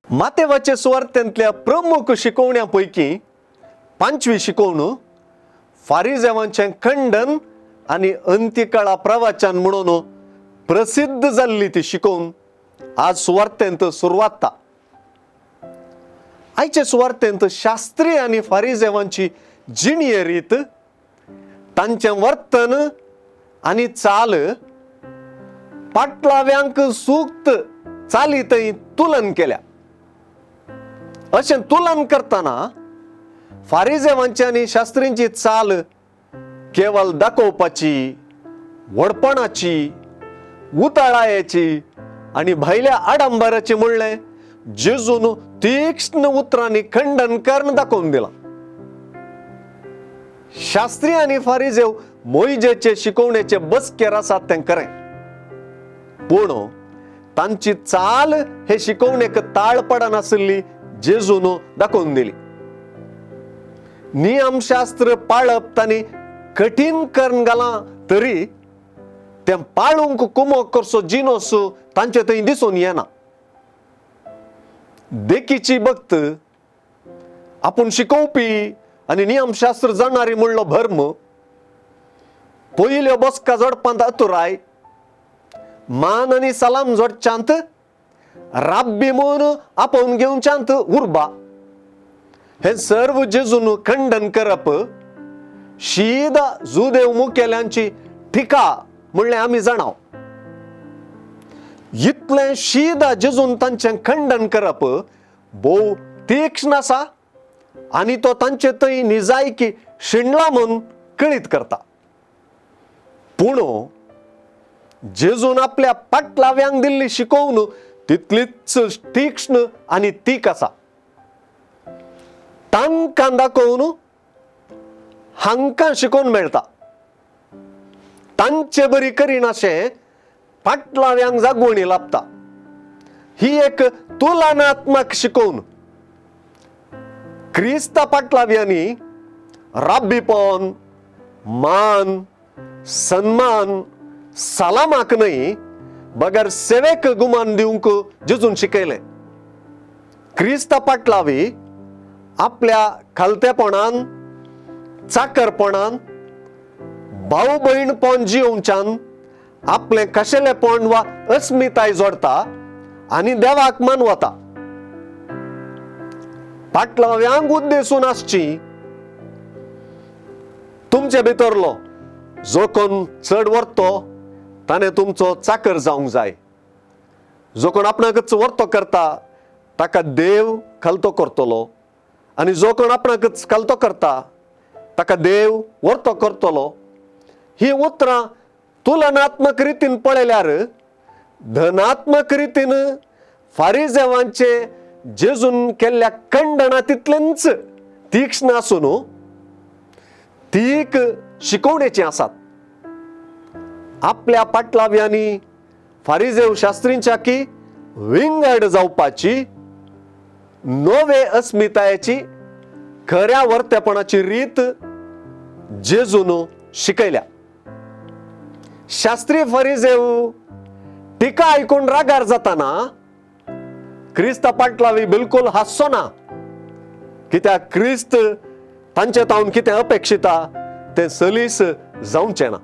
मातेवाचे सुवार्थ्यांतल्या प्रमुख शिकवण्यापैकी 5वी शिकवणूक फारिजेवांचें खंडन आणि अंत्यकाळा प्रवचन म्हणून प्रसिद्ध जाल्ली ती शिकवून आज सुवार्थ्यांत सुरवात जाता. आयचे सुवार्थ्यांत शास्त्री आणि फारिजेवांची जिणये रीत, तांचें वर्तन आणि चाल पाटलाव्यांक सूक्त चाली थंय तुलन केल्या. अशें तुलन करतना फारिजेवांची आणि शास्त्रींची चाल केवळ दाखोवपाची, व्हडपणाची, उताळायेची आणि भायल्या आडंबराची म्हणलें जेजून तीक्ष्ण उतरांनी खंडन करून दाखोवन दिलां. शास्त्री आणि फारिजेव मोइजेचे शिकवणेचे बसकेर आसात तें खरें, पूण तांची चाल हे शिकवणेक ताळपडा नासली जेजून दाखोवन दिली. नियमशास्त्र पाळप तांणी कठीण करून घालां तरी तें पाळूंक कुमो करचो जिनोस तांचे थंय दिसून येना. देखीची भक्त आपूण शिकोवपी आणि नियमशास्त्र जाणणारी म्हणलो भर्म पयल्यो बसका जोडपांत अतुराय, मान आणि सलाम जोडच्यांत राब्बी म्हणून आपोवन घेवच्यांत उर्बा, हे सर्व जेजून खंडन करप शीदा जुदेव मुखेल्यांची टिका म्हणलें आमी जाणाव. इतलें शीदा जेजून तांचें खंडन करप भोव तीक्ष्ण आसा आणि तो तांचे थंय निजायकी शिणला म्हूण कळीत करता. पूण जेजून आपल्या पाटलाव्यांक दिल्ली शिकवण तितलीच तीक्ष्ण आणि तीक आसा. तांकां दाखोवन हांकां शिकोवन मेळटा. तांचे बरी करीन अशें पाटलाव्यांक जागवणी लाभता. ही एक तुलनात्मक शिकवण. क्रिस्ता पाटलाव्यांनी राब्बीपण, मान, सन्मान, सलामाक न्हय बगर सेवेक गुमान दिवंक जेजून शिकयलें. क्रिस्ता पाटलावी आपल्या खालतेपणान, चाकरपणान, भाऊ भयणपण जियोवच्यान आपले खाशेलेपण वा अस्मिताय जोडता आणि देवाक मानवता. पाटलाव्यांक उद्देशून आसची तुमचे भितरलो जो कोण चड वर्तो ताणे तुमचो चाकर जावंक जाय. जो कोण आपणाकच वर्तो करता ताका देव खालतो करतलो आणि जो कोण आपणाकच खालतो करता ताका देव वर्तो करतलो. ही उतरां तुलनात्मक रितीन पळयल्यार धनात्मक रितीन फारिजेवांचे जेजून केल्ल्या खंडना तितलेंच तीक्ष्ण आसून तीक शिकवणेची आसात. आपल्या पाटलाव्यांनी फारिजेव शास्त्रींच्या की विंगड जावपाची, नवे अस्मितायेची, खऱ्या वर्तेपणाची रीत जेजून शिकयल्या. शास्त्री फारिजेव टिका आयकून रागार जाताना क्रिस्ता पाटलावी बिलकुल हांसचो ना, कित्याक क्रिस्त तांचे तावन कितें अपेक्षिता तें सलीस जावचें ना.